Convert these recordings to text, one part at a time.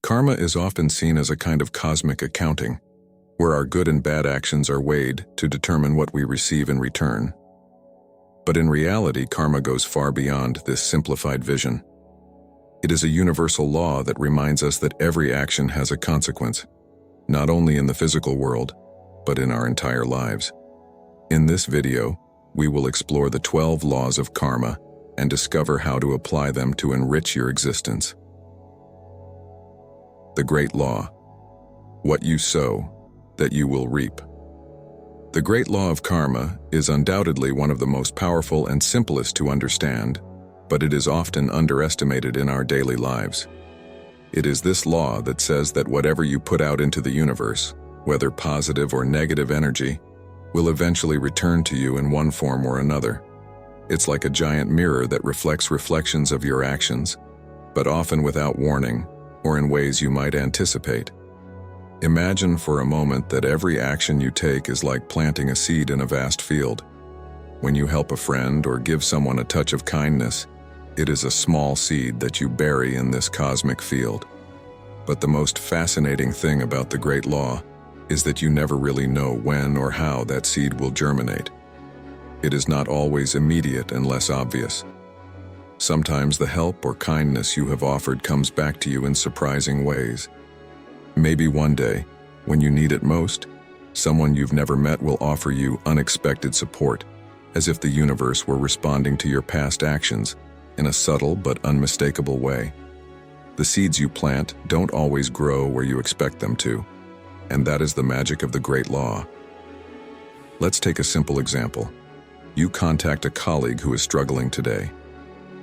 Karma is often seen as a kind of cosmic accounting, where our good and bad actions are weighed to determine what we receive in return. But in reality, karma goes far beyond this simplified vision. It is a universal law that reminds us that every action has a consequence, not only in the physical world, but in our entire lives. In this video, we will explore the 12 laws of karma and discover how to apply them to enrich your existence. The Great Law. What you sow, that you will reap. The Great Law of Karma is undoubtedly one of the most powerful and simplest to understand, but it is often underestimated in our daily lives. It is this law that says that whatever you put out into the universe, whether positive or negative energy, will eventually return to you in one form or another. It's like a giant mirror that reflects reflections of your actions, but often without warning or in ways you might anticipate. Imagine for a moment that every action you take is like planting a seed in a vast field. When you help a friend or give someone a touch of kindness, it is a small seed that you bury in this cosmic field. But the most fascinating thing about the Great Law is that you never really know when or how that seed will germinate. It is not always immediate and less obvious. Sometimes the help or kindness you have offered comes back to you in surprising ways. Maybe one day, when you need it most, someone you've never met will offer you unexpected support, as if the universe were responding to your past actions in a subtle but unmistakable way. The seeds you plant don't always grow where you expect them to, and that is the magic of the Great Law. Let's take a simple example. You contact a colleague who is struggling today.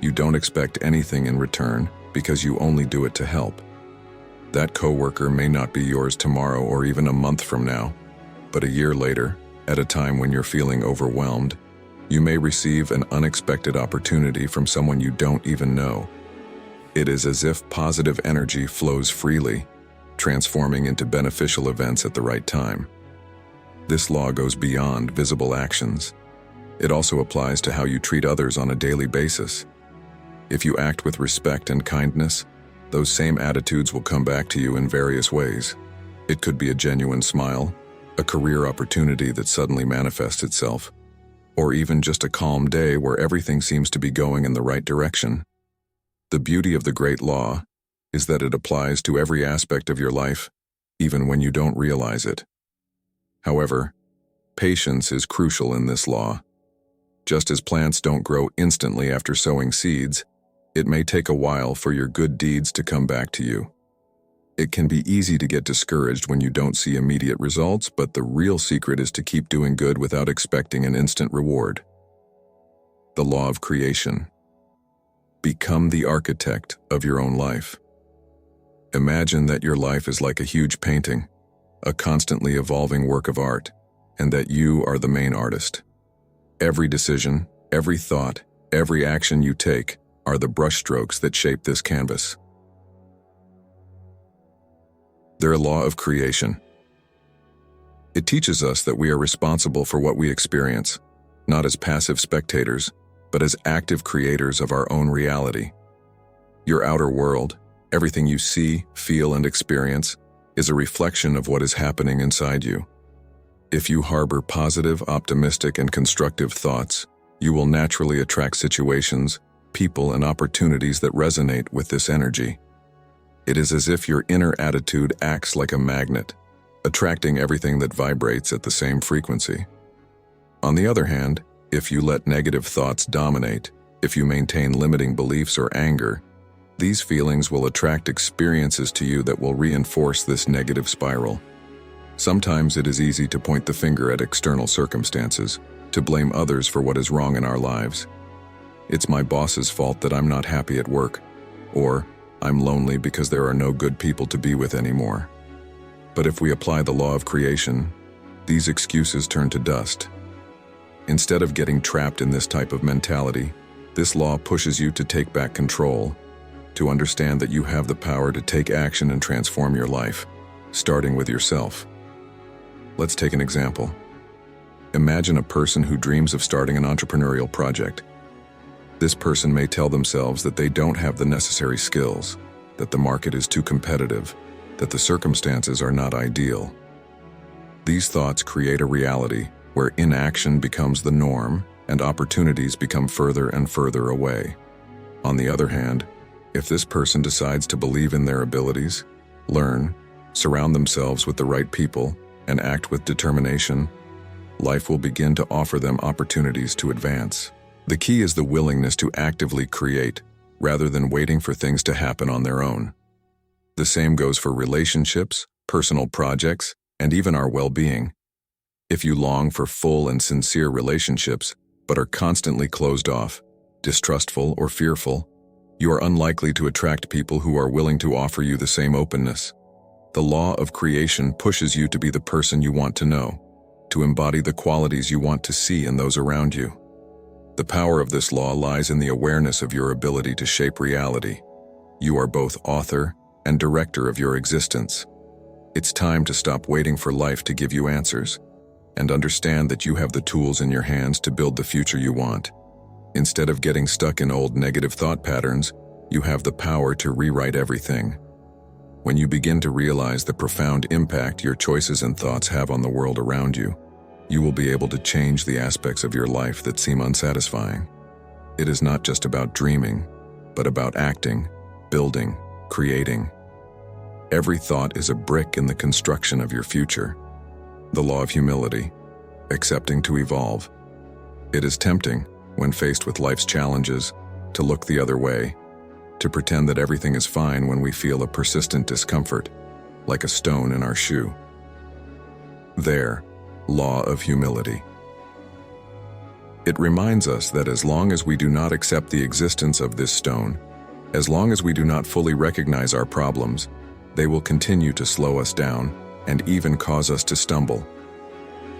You don't expect anything in return because you only do it to help. That coworker may not be yours tomorrow or even a month from now, but a year later, at a time when you're feeling overwhelmed, you may receive an unexpected opportunity from someone you don't even know. It is as if positive energy flows freely, transforming into beneficial events at the right time. This law goes beyond visible actions. It also applies to how you treat others on a daily basis. If you act with respect and kindness, those same attitudes will come back to you in various ways. It could be a genuine smile, a career opportunity that suddenly manifests itself, or even just a calm day where everything seems to be going in the right direction. The beauty of the Great Law is that it applies to every aspect of your life, even when you don't realize it. However, patience is crucial in this law. Just as plants don't grow instantly after sowing seeds, it may take a while for your good deeds to come back to you. It can be easy to get discouraged when you don't see immediate results, but the real secret is to keep doing good without expecting an instant reward. The Law of Creation. Become the architect of your own life. Imagine that your life is like a huge painting, a constantly evolving work of art, and that you are the main artist. Every decision, every thought, every action you take are the brushstrokes that shape this canvas. Their Law of Creation. It teaches us that we are responsible for what we experience, not as passive spectators, but as active creators of our own reality. Your outer world, everything you see, feel, and experience, is a reflection of what is happening inside you. If you harbor positive, optimistic, and constructive thoughts, you will naturally attract situations, people, and opportunities that resonate with this energy. It is as if your inner attitude acts like a magnet, attracting everything that vibrates at the same frequency. On the other hand, if you let negative thoughts dominate, if you maintain limiting beliefs or anger, these feelings will attract experiences to you that will reinforce this negative spiral. Sometimes it is easy to point the finger at external circumstances, to blame others for what is wrong in our lives. It's my boss's fault that I'm not happy at work, or I'm lonely because there are no good people to be with anymore. But if we apply the law of creation, these excuses turn to dust. Instead of getting trapped in this type of mentality, this law pushes you to take back control, to understand that you have the power to take action and transform your life, starting with yourself. Let's take an example. Imagine a person who dreams of starting an entrepreneurial project. This person may tell themselves that they don't have the necessary skills, that the market is too competitive, that the circumstances are not ideal. These thoughts create a reality where inaction becomes the norm and opportunities become further and further away. On the other hand, if this person decides to believe in their abilities, learn, surround themselves with the right people, and act with determination, life will begin to offer them opportunities to advance. The key is the willingness to actively create, rather than waiting for things to happen on their own. The same goes for relationships, personal projects, and even our well-being. If you long for full and sincere relationships, but are constantly closed off, distrustful, or fearful, you are unlikely to attract people who are willing to offer you the same openness. The law of creation pushes you to be the person you want to know, to embody the qualities you want to see in those around you. The power of this law lies in the awareness of your ability to shape reality. You are both author and director of your existence. It's time to stop waiting for life to give you answers, and understand that you have the tools in your hands to build the future you want. Instead of getting stuck in old negative thought patterns, you have the power to rewrite everything. When you begin to realize the profound impact your choices and thoughts have on the world around you, you will be able to change the aspects of your life that seem unsatisfying. It is not just about dreaming, but about acting, building, creating. Every thought is a brick in the construction of your future. The law of humility, accepting to evolve. It is tempting, when faced with life's challenges, to look the other way, to pretend that everything is fine when we feel a persistent discomfort, like a stone in our shoe. There, law of humility. It reminds us that as long as we do not accept the existence of this stone, as long as we do not fully recognize our problems, they will continue to slow us down and even cause us to stumble.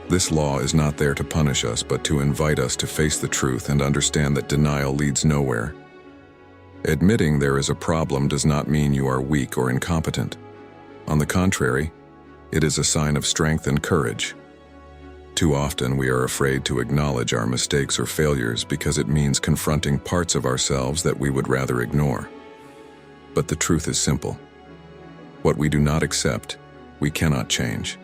This law is not there to punish us, but to invite us to face the truth and understand that denial leads nowhere. Admitting there is a problem does not mean you are weak or incompetent. On the contrary, it is a sign of strength and courage. Too often we are afraid to acknowledge our mistakes or failures because it means confronting parts of ourselves that we would rather ignore. But the truth is simple. What we do not accept, we cannot change.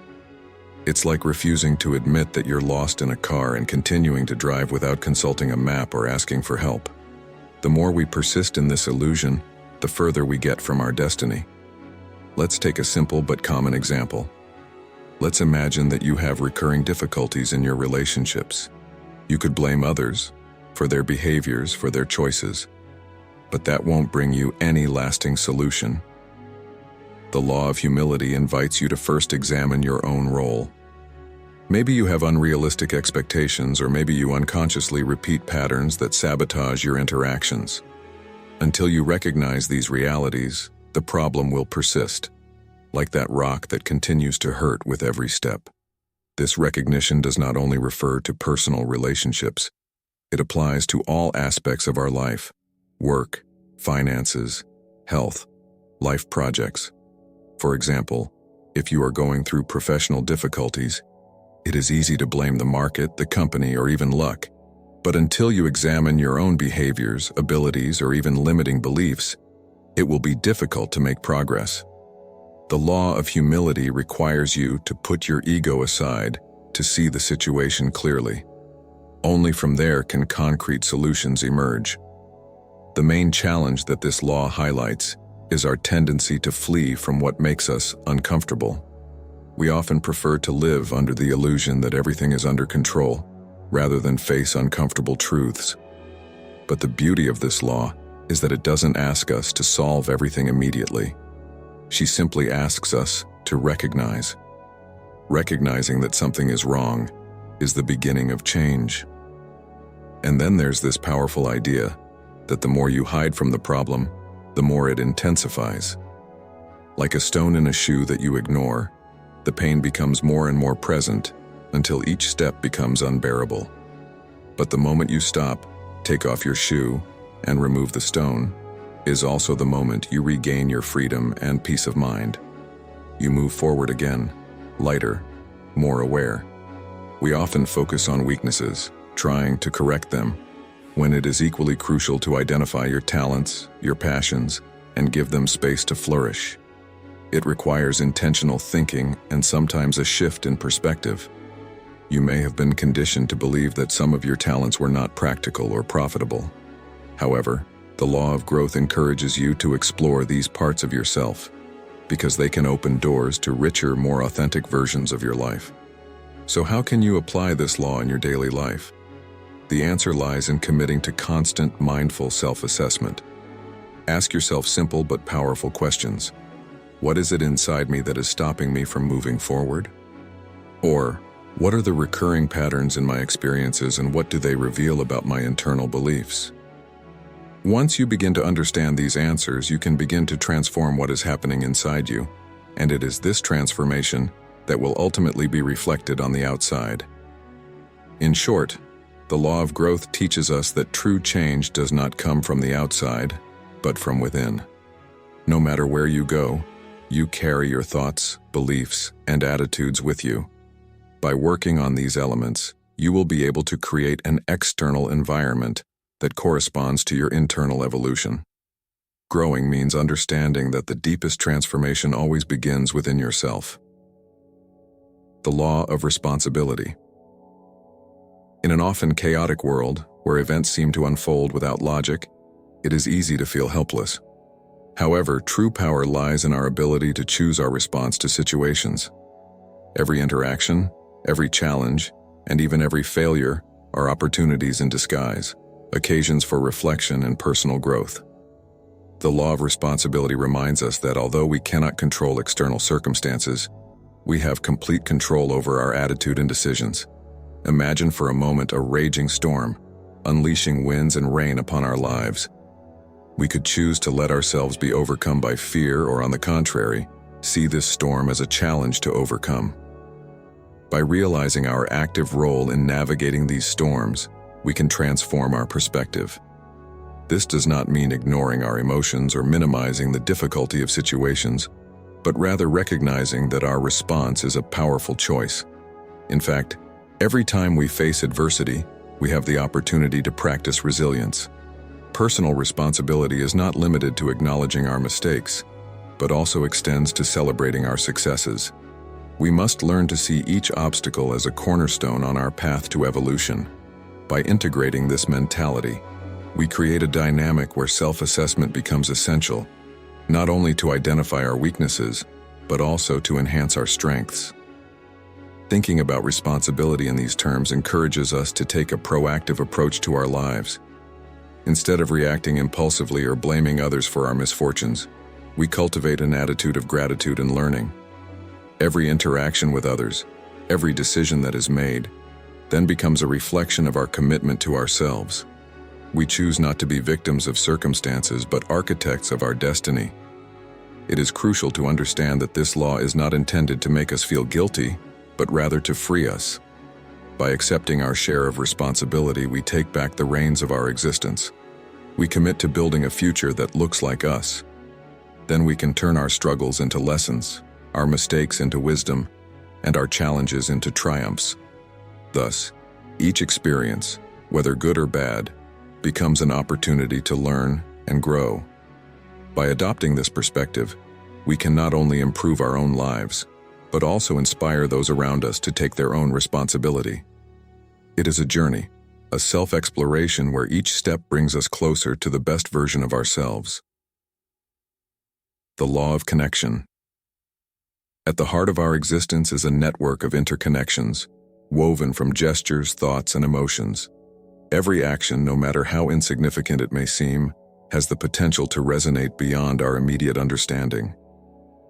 It's like refusing to admit that you're lost in a car and continuing to drive without consulting a map or asking for help. The more we persist in this illusion, the further we get from our destiny. Let's take a simple but common example. Let's imagine that you have recurring difficulties in your relationships. You could blame others for their behaviors, for their choices, but that won't bring you any lasting solution. The law of humility invites you to first examine your own role. Maybe you have unrealistic expectations, or maybe you unconsciously repeat patterns that sabotage your interactions. Until you recognize these realities, the problem will persist, like that rock that continues to hurt with every step. This recognition does not only refer to personal relationships, it applies to all aspects of our life: work, finances, health, life projects. For example, if you are going through professional difficulties, it is easy to blame the market, the company, or even luck. But until you examine your own behaviors, abilities, or even limiting beliefs, it will be difficult to make progress. The law of humility requires you to put your ego aside to see the situation clearly. Only from there can concrete solutions emerge. The main challenge that this law highlights is our tendency to flee from what makes us uncomfortable. We often prefer to live under the illusion that everything is under control, rather than face uncomfortable truths. But the beauty of this law is that it doesn't ask us to solve everything immediately. She simply asks us to recognize. Recognizing that something is wrong is the beginning of change. And then there's this powerful idea that the more you hide from the problem, the more it intensifies. Like a stone in a shoe that you ignore, the pain becomes more and more present until each step becomes unbearable. But the moment you stop, take off your shoe, and remove the stone, is also the moment you regain your freedom and peace of mind. You move forward again, lighter, more aware. We often focus on weaknesses, trying to correct them, when it is equally crucial to identify your talents, your passions, and give them space to flourish. It requires intentional thinking and sometimes a shift in perspective. You may have been conditioned to believe that some of your talents were not practical or profitable. However, the law of growth encourages you to explore these parts of yourself because they can open doors to richer, more authentic versions of your life. So how can you apply this law in your daily life? The answer lies in committing to constant, mindful self-assessment. Ask yourself simple but powerful questions. What is it inside me that is stopping me from moving forward? Or, what are the recurring patterns in my experiences and what do they reveal about my internal beliefs? Once you begin to understand these answers, you can begin to transform what is happening inside you, and it is this transformation that will ultimately be reflected on the outside. In short, the law of growth teaches us that true change does not come from the outside, but from within. No matter where you go, you carry your thoughts, beliefs, and attitudes with you. By working on these elements, you will be able to create an external environment that corresponds to your internal evolution. Growing means understanding that the deepest transformation always begins within yourself. The law of responsibility. In an often chaotic world, where events seem to unfold without logic, it is easy to feel helpless. However, true power lies in our ability to choose our response to situations. Every interaction, every challenge, and even every failure are opportunities in disguise, occasions for reflection and personal growth. The law of responsibility reminds us that although we cannot control external circumstances, we have complete control over our attitude and decisions. Imagine for a moment a raging storm, unleashing winds and rain upon our lives. We could choose to let ourselves be overcome by fear or, on the contrary, see this storm as a challenge to overcome. By realizing our active role in navigating these storms, we can transform our perspective. This does not mean ignoring our emotions or minimizing the difficulty of situations, but rather recognizing that our response is a powerful choice. In fact, every time we face adversity, we have the opportunity to practice resilience. Personal responsibility is not limited to acknowledging our mistakes, but also extends to celebrating our successes. We must learn to see each obstacle as a cornerstone on our path to evolution. By integrating this mentality, we create a dynamic where self-assessment becomes essential, not only to identify our weaknesses, but also to enhance our strengths. Thinking about responsibility in these terms encourages us to take a proactive approach to our lives. Instead of reacting impulsively or blaming others for our misfortunes, we cultivate an attitude of gratitude and learning. Every interaction with others, every decision that is made, then becomes a reflection of our commitment to ourselves. We choose not to be victims of circumstances, but architects of our destiny. It is crucial to understand that this law is not intended to make us feel guilty, but rather to free us. By accepting our share of responsibility, we take back the reins of our existence. We commit to building a future that looks like us. Then we can turn our struggles into lessons, our mistakes into wisdom, and our challenges into triumphs. Thus, each experience, whether good or bad, becomes an opportunity to learn and grow. By adopting this perspective, we can not only improve our own lives, but also inspire those around us to take their own responsibility. It is a journey, a self-exploration where each step brings us closer to the best version of ourselves. The law of connection. At the heart of our existence is a network of interconnections, woven from gestures, thoughts, and emotions. Every action, no matter how insignificant it may seem, has the potential to resonate beyond our immediate understanding.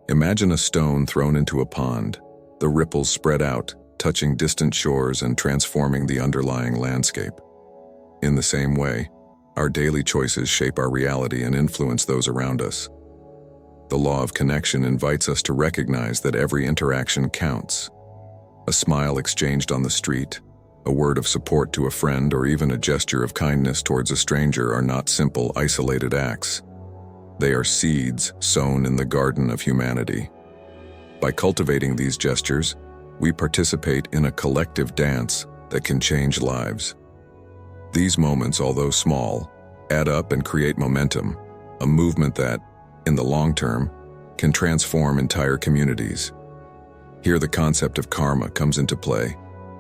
Imagine a stone thrown into a pond. The ripples spread out, touching distant shores and transforming the underlying landscape. In the same way, our daily choices shape our reality and influence those around us. The law of connection invites us to recognize that every interaction counts. A smile exchanged on the street, a word of support to a friend, or even a gesture of kindness towards a stranger are not simple, isolated acts. They are seeds sown in the garden of humanity. By cultivating these gestures, we participate in a collective dance that can change lives. These moments, although small, add up and create momentum, a movement that, in the long term, can transform entire communities. Here the concept of karma comes into play,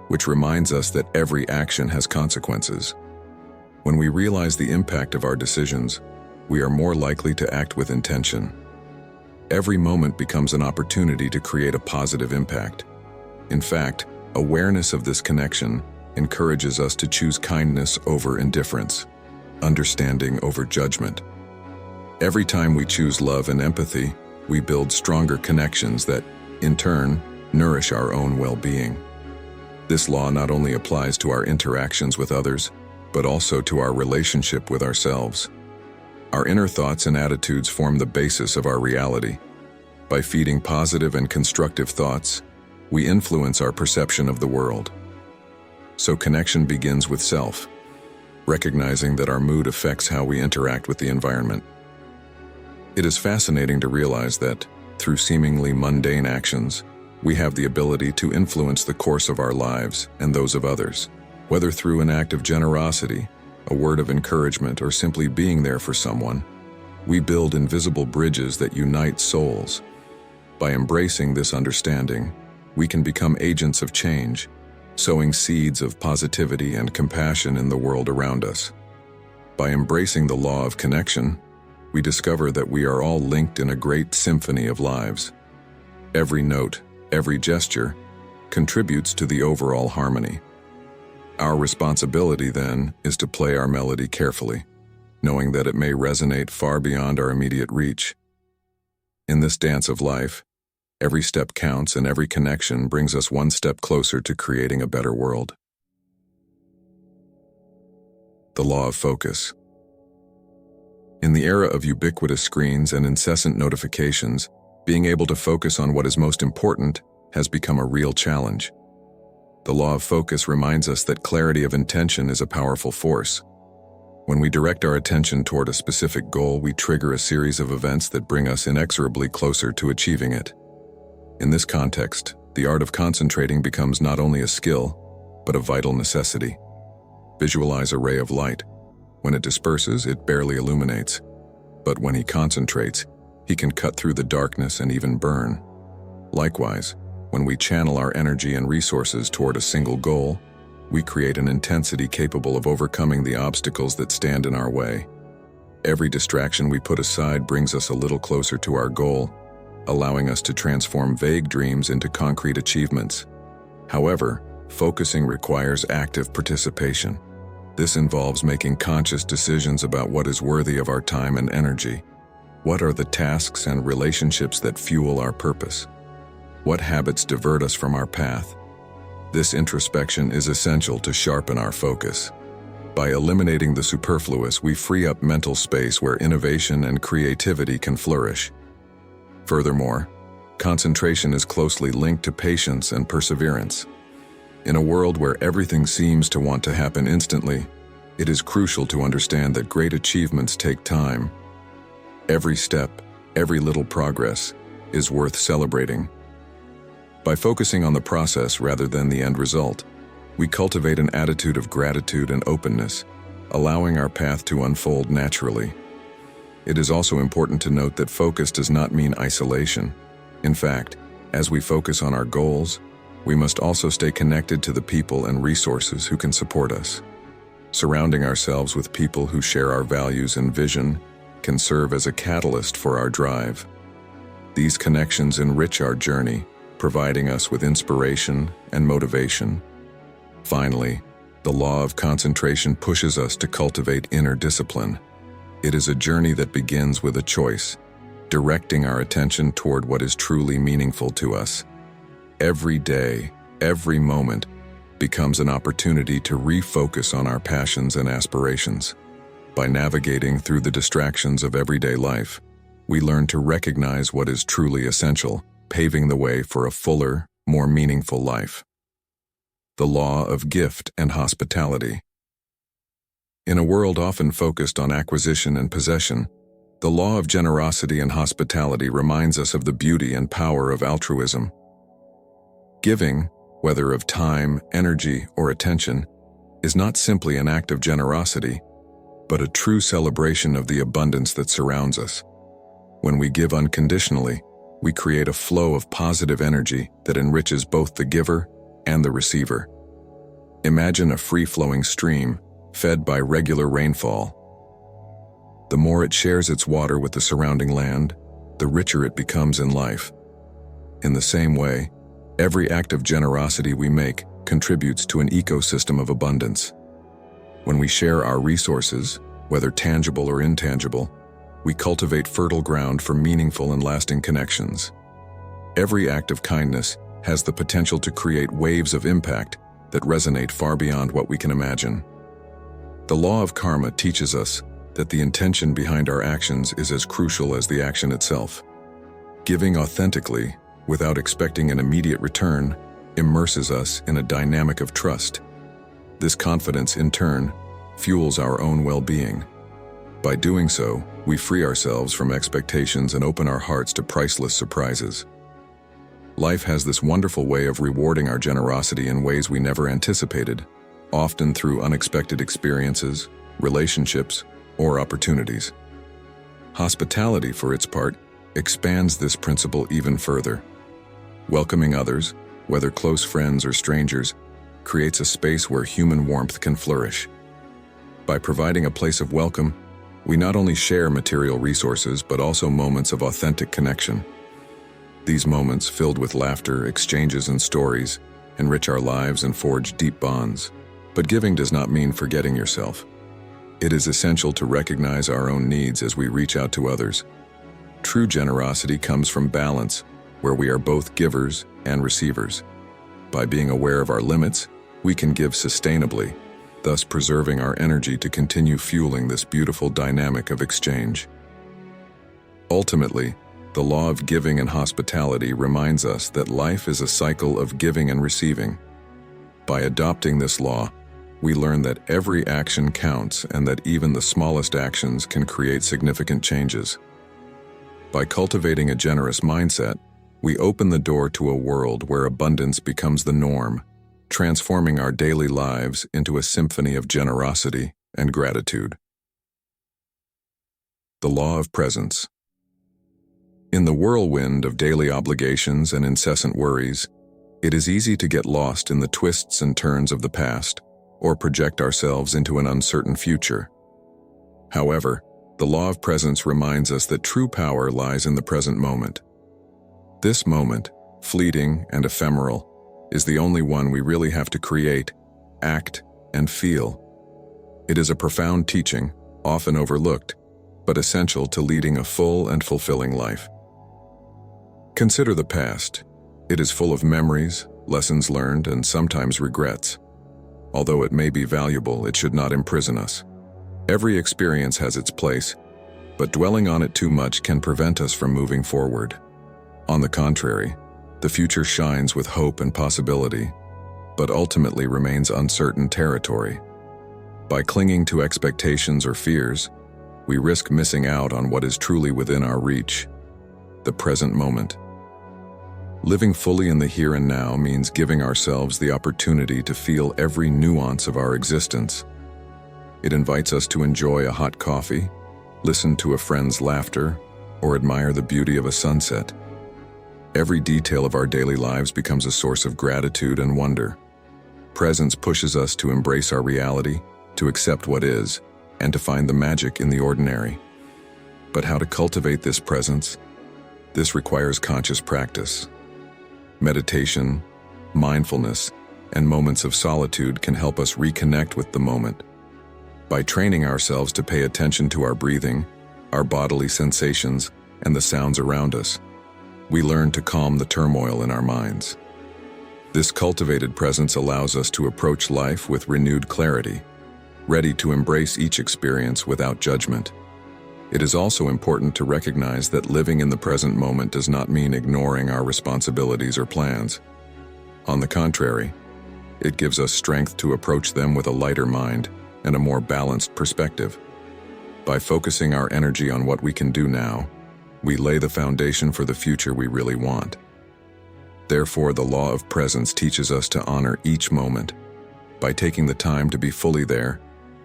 which reminds us that every action has consequences. When we realize the impact of our decisions, we are more likely to act with intention. Every moment becomes an opportunity to create a positive impact. In fact, awareness of this connection encourages us to choose kindness over indifference, understanding over judgment. Every time we choose love and empathy, we build stronger connections that, in turn, nourish our own well-being. This law not only applies to our interactions with others, but also to our relationship with ourselves. Our inner thoughts and attitudes form the basis of our reality. By feeding positive and constructive thoughts, we influence our perception of the world. So connection begins with self, recognizing that our mood affects how we interact with the environment. It is fascinating to realize that, through seemingly mundane actions, we have the ability to influence the course of our lives and those of others. Whether through an act of generosity, a word of encouragement, or simply being there for someone, we build invisible bridges that unite souls. By embracing this understanding, we can become agents of change, sowing seeds of positivity and compassion in the world around us. By embracing the law of connection, we discover that we are all linked in a great symphony of lives. Every note, every gesture, contributes to the overall harmony. Our responsibility, then, is to play our melody carefully, knowing that it may resonate far beyond our immediate reach. In this dance of life, every step counts and every connection brings us one step closer to creating a better world. The law of focus. In the era of ubiquitous screens and incessant notifications, being able to focus on what is most important has become a real challenge. The law of focus reminds us that clarity of intention is a powerful force. When we direct our attention toward a specific goal, we trigger a series of events that bring us inexorably closer to achieving it. In this context, the art of concentrating becomes not only a skill, but a vital necessity. Visualize a ray of light. When it disperses, it barely illuminates. But when he concentrates, he can cut through the darkness and even burn. Likewise, when we channel our energy and resources toward a single goal, we create an intensity capable of overcoming the obstacles that stand in our way. Every distraction we put aside brings us a little closer to our goal, allowing us to transform vague dreams into concrete achievements. However, focusing requires active participation. This involves making conscious decisions about what is worthy of our time and energy. What are the tasks and relationships that fuel our purpose? What habits divert us from our path? This introspection is essential to sharpen our focus. By eliminating the superfluous, we free up mental space where innovation and creativity can flourish. Furthermore, concentration is closely linked to patience and perseverance. In a world where everything seems to want to happen instantly, it is crucial to understand that great achievements take time. Every step, every little progress, is worth celebrating. By focusing on the process rather than the end result, we cultivate an attitude of gratitude and openness, allowing our path to unfold naturally. It is also important to note that focus does not mean isolation. In fact, as we focus on our goals, we must also stay connected to the people and resources who can support us. Surrounding ourselves with people who share our values and vision can serve as a catalyst for our drive. These connections enrich our journey, providing us with inspiration and motivation. Finally, the law of concentration pushes us to cultivate inner discipline. It is a journey that begins with a choice, directing our attention toward what is truly meaningful to us. Every day, every moment, becomes an opportunity to refocus on our passions and aspirations. By navigating through the distractions of everyday life, we learn to recognize what is truly essential, paving the way for a fuller, more meaningful life. The law of gift and hospitality. In a world often focused on acquisition and possession, the law of generosity and hospitality reminds us of the beauty and power of altruism. Giving, whether of time, energy, or attention, is not simply an act of generosity, but a true celebration of the abundance that surrounds us. When we give unconditionally, we create a flow of positive energy that enriches both the giver and the receiver. Imagine a free-flowing stream fed by regular rainfall. The more it shares its water with the surrounding land, the richer it becomes in life. In the same way, every act of generosity we make contributes to an ecosystem of abundance. When we share our resources, whether tangible or intangible, we cultivate fertile ground for meaningful and lasting connections. Every act of kindness has the potential to create waves of impact that resonate far beyond what we can imagine. The law of karma teaches us that the intention behind our actions is as crucial as the action itself. Giving authentically, without expecting an immediate return, immerses us in a dynamic of trust. This confidence, in turn, fuels our own well-being. By doing so, we free ourselves from expectations and open our hearts to priceless surprises. Life has this wonderful way of rewarding our generosity in ways we never anticipated, often through unexpected experiences, relationships, or opportunities. Hospitality, for its part, expands this principle even further. Welcoming others, whether close friends or strangers, creates a space where human warmth can flourish. By providing a place of welcome, we not only share material resources but also moments of authentic connection. These moments, filled with laughter, exchanges, and stories, enrich our lives and forge deep bonds. But giving does not mean forgetting yourself. It is essential to recognize our own needs as we reach out to others. True generosity comes from balance, where we are both givers and receivers. By being aware of our limits, we can give sustainably, thus preserving our energy to continue fueling this beautiful dynamic of exchange. Ultimately, the law of giving and hospitality reminds us that life is a cycle of giving and receiving. By adopting this law, we learn that every action counts and that even the smallest actions can create significant changes. By cultivating a generous mindset, we open the door to a world where abundance becomes the norm, transforming our daily lives into a symphony of generosity and gratitude. The law of presence. In the whirlwind of daily obligations and incessant worries, it is easy to get lost in the twists and turns of the past, or project ourselves into an uncertain future. However, the law of presence reminds us that true power lies in the present moment. This moment, fleeting and ephemeral, is the only one we really have to create, act, and feel. It is a profound teaching, often overlooked, but essential to leading a full and fulfilling life. Consider the past. It is full of memories, lessons learned, and sometimes regrets. Although it may be valuable, it should not imprison us. Every experience has its place, but dwelling on it too much can prevent us from moving forward. On the contrary, the future shines with hope and possibility, but ultimately remains uncertain territory. By clinging to expectations or fears, we risk missing out on what is truly within our reach, the present moment. Living fully in the here and now means giving ourselves the opportunity to feel every nuance of our existence. It invites us to enjoy a hot coffee, listen to a friend's laughter, or admire the beauty of a sunset. Every detail of our daily lives becomes a source of gratitude and wonder. Presence pushes us to embrace our reality, to accept what is, and to find the magic in the ordinary. But how to cultivate this presence? This requires conscious practice. Meditation, mindfulness, and moments of solitude can help us reconnect with the moment. By training ourselves to pay attention to our breathing, our bodily sensations, and the sounds around us, we learn to calm the turmoil in our minds. This cultivated presence allows us to approach life with renewed clarity, ready to embrace each experience without judgment. It is also important to recognize that living in the present moment does not mean ignoring our responsibilities or plans. On the contrary, it gives us strength to approach them with a lighter mind and a more balanced perspective. By focusing our energy on what we can do now, we lay the foundation for the future we really want. Therefore, the law of presence teaches us to honor each moment. By taking the time to be fully there,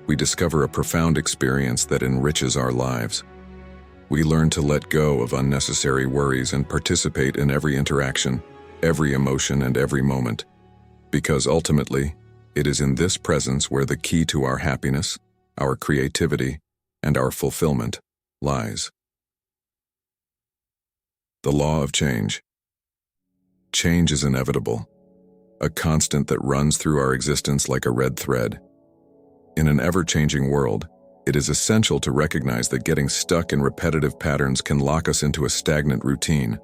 we discover a profound experience that enriches our lives. We learn to let go of unnecessary worries and participate in every interaction, every emotion, and every moment. Because ultimately, it is in this presence where the key to our happiness, our creativity, and our fulfillment lies. The law of change. Change is inevitable, a constant that runs through our existence like a red thread. In an ever-changing world, it is essential to recognize that getting stuck in repetitive patterns can lock us into a stagnant routine.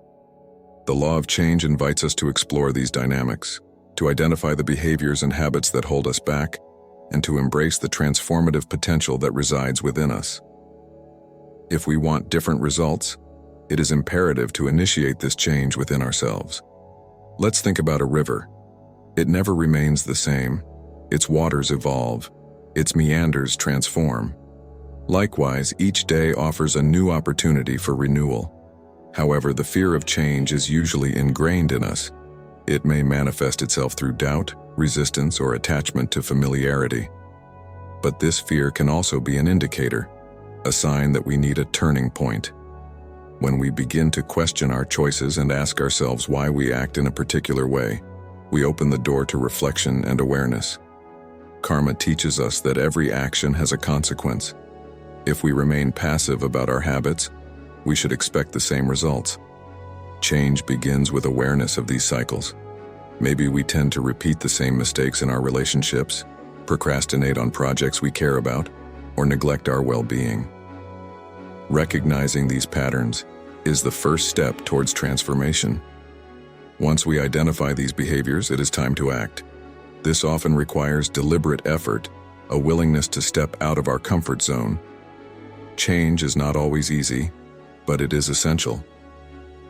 The law of change invites us to explore these dynamics, to identify the behaviors and habits that hold us back, and to embrace the transformative potential that resides within us. If we want different results, it is imperative to initiate this change within ourselves. Let's think about a river. It never remains the same. Its waters evolve. Its meanders transform. Likewise, each day offers a new opportunity for renewal. However, the fear of change is usually ingrained in us. It may manifest itself through doubt, resistance, or attachment to familiarity. But this fear can also be an indicator, a sign that we need a turning point. When we begin to question our choices and ask ourselves why we act in a particular way, we open the door to reflection and awareness. Karma teaches us that every action has a consequence. If we remain passive about our habits, we should expect the same results. Change begins with awareness of these cycles. Maybe we tend to repeat the same mistakes in our relationships, procrastinate on projects we care about, or neglect our well-being. Recognizing these patterns is the first step towards transformation. Once we identify these behaviors, it is time to act. This often requires deliberate effort, a willingness to step out of our comfort zone. Change is not always easy, but it is essential.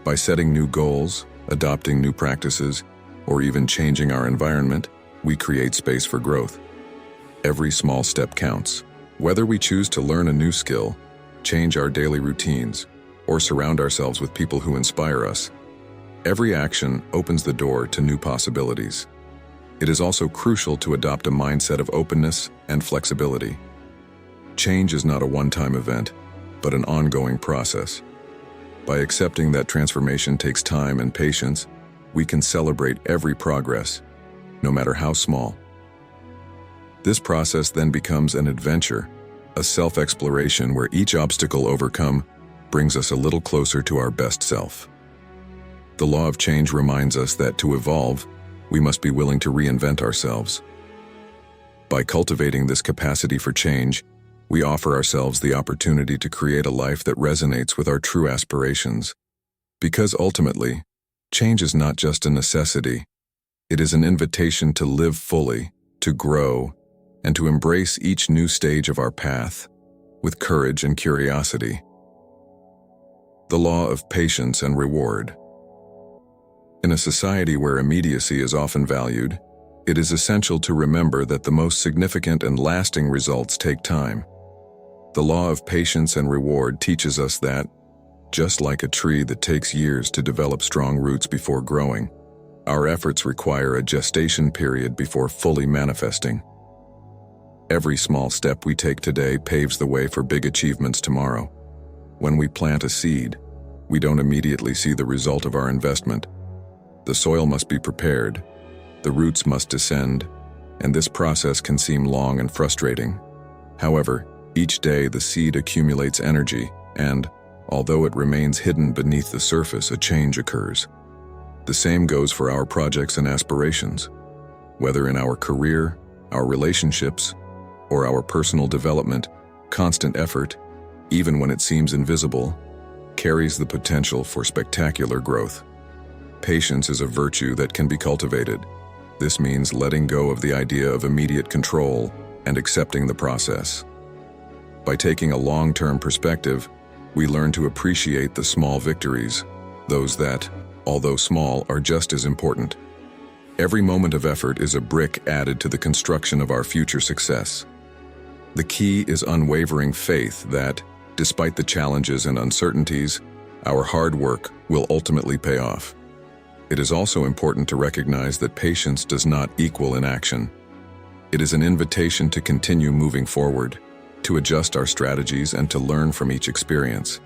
By setting new goals, adopting new practices, or even changing our environment, we create space for growth. Every small step counts. Whether we choose to learn a new skill, change our daily routines, or surround ourselves with people who inspire us, every action opens the door to new possibilities. It is also crucial to adopt a mindset of openness and flexibility. Change is not a one-time event, but an ongoing process. By accepting that transformation takes time and patience, we can celebrate every progress, no matter how small. This process then becomes an adventure, a self-exploration where each obstacle overcome brings us a little closer to our best self. The law of change reminds us that to evolve, we must be willing to reinvent ourselves. By cultivating this capacity for change, we offer ourselves the opportunity to create a life that resonates with our true aspirations. Because ultimately, change is not just a necessity, it is an invitation to live fully, to grow, and to embrace each new stage of our path with courage and curiosity. The law of patience and reward. In a society where immediacy is often valued, it is essential to remember that the most significant and lasting results take time. The law of patience and reward teaches us that, just like a tree that takes years to develop strong roots before growing, our efforts require a gestation period before fully manifesting. Every small step we take today paves the way for big achievements tomorrow. When we plant a seed, we don't immediately see the result of our investment. The soil must be prepared, the roots must descend, and this process can seem long and frustrating. However, each day the seed accumulates energy, and, although it remains hidden beneath the surface, a change occurs. The same goes for our projects and aspirations. Whether in our career, our relationships, or our personal development, constant effort, even when it seems invisible, carries the potential for spectacular growth. Patience is a virtue that can be cultivated. This means letting go of the idea of immediate control and accepting the process. By taking a long-term perspective, we learn to appreciate the small victories, those that, although small, are just as important. Every moment of effort is a brick added to the construction of our future success. The key is unwavering faith that, despite the challenges and uncertainties, our hard work will ultimately pay off. It is also important to recognize that patience does not equal inaction. It is an invitation to continue moving forward, to adjust our strategies and to learn from each experience.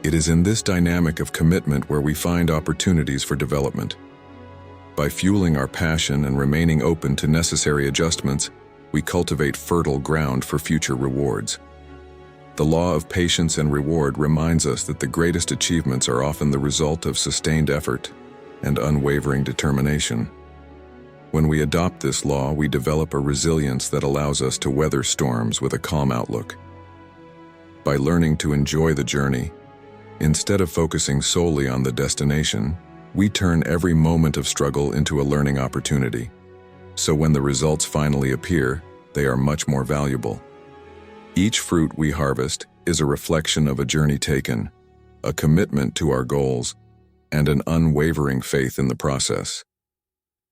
It is in this dynamic of commitment where we find opportunities for development. By fueling our passion and remaining open to necessary adjustments, we cultivate fertile ground for future rewards. The law of patience and reward reminds us that the greatest achievements are often the result of sustained effort and unwavering determination. When we adopt this law, we develop a resilience that allows us to weather storms with a calm outlook. By learning to enjoy the journey, instead of focusing solely on the destination, we turn every moment of struggle into a learning opportunity. So when the results finally appear, they are much more valuable. Each fruit we harvest is a reflection of a journey taken, a commitment to our goals, and an unwavering faith in the process.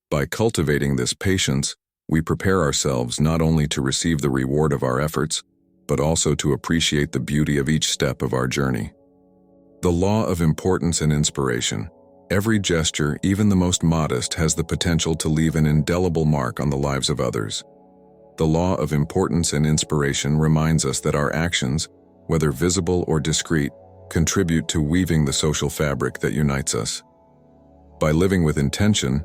By cultivating this patience, we prepare ourselves not only to receive the reward of our efforts, but also to appreciate the beauty of each step of our journey. The law of importance and inspiration. Every gesture, even the most modest, has the potential to leave an indelible mark on the lives of others. The law of importance and inspiration reminds us that our actions, whether visible or discreet, contribute to weaving the social fabric that unites us. By living with intention,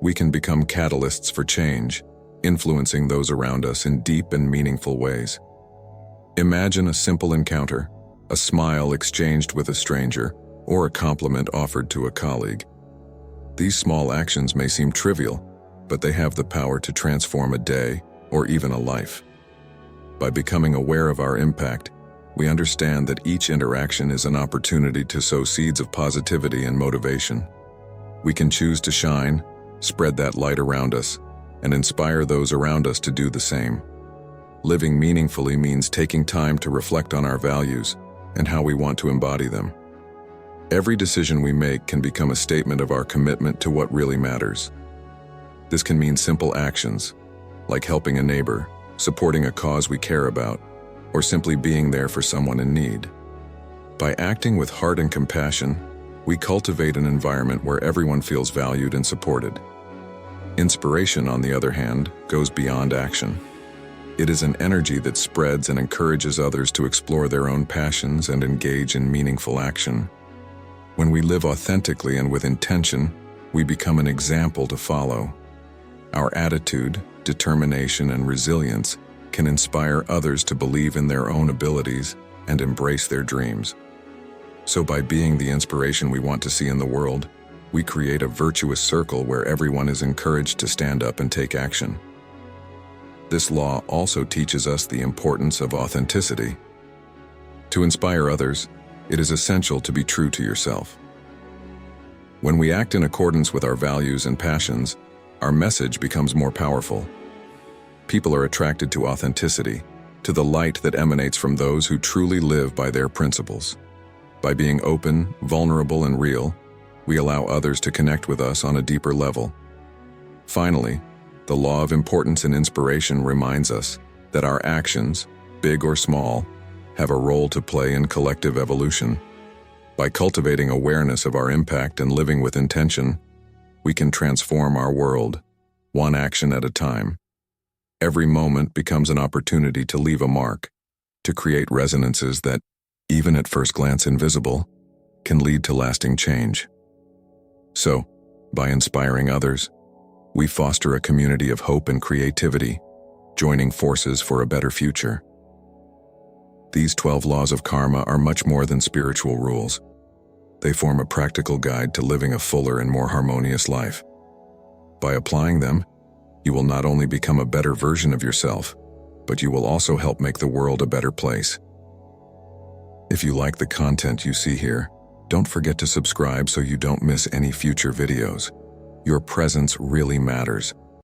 we can become catalysts for change, influencing those around us in deep and meaningful ways. Imagine a simple encounter, a smile exchanged with a stranger, or a compliment offered to a colleague. These small actions may seem trivial, but they have the power to transform a day or even a life. By becoming aware of our impact, we understand that each interaction is an opportunity to sow seeds of positivity and motivation. We can choose to shine, spread that light around us, and inspire those around us to do the same. Living meaningfully means taking time to reflect on our values and how we want to embody them. Every decision we make can become a statement of our commitment to what really matters. This can mean simple actions, like helping a neighbor, supporting a cause we care about, or simply being there for someone in need. By acting with heart and compassion, we cultivate an environment where everyone feels valued and supported. Inspiration, on the other hand, goes beyond action. It is an energy that spreads and encourages others to explore their own passions and engage in meaningful action. When we live authentically and with intention, we become an example to follow. Our attitude, determination, and resilience can inspire others to believe in their own abilities and embrace their dreams. So by being the inspiration we want to see in the world, we create a virtuous circle where everyone is encouraged to stand up and take action. This law also teaches us the importance of authenticity. To inspire others, it is essential to be true to yourself. When we act in accordance with our values and passions, our message becomes more powerful. People are attracted to authenticity, to the light that emanates from those who truly live by their principles. By being open, vulnerable, and real, we allow others to connect with us on a deeper level. Finally, the law of importance and inspiration reminds us that our actions, big or small, have a role to play in collective evolution. By cultivating awareness of our impact and living with intention, we can transform our world, one action at a time. Every moment becomes an opportunity to leave a mark, to create resonances that, even at first glance invisible, can lead to lasting change. So, by inspiring others, we foster a community of hope and creativity, joining forces for a better future. These 12 laws of karma are much more than spiritual rules. They form a practical guide to living a fuller and more harmonious life. By applying them, you will not only become a better version of yourself, but you will also help make the world a better place. If you like the content you see here, don't forget to subscribe so you don't miss any future videos. Your presence really matters,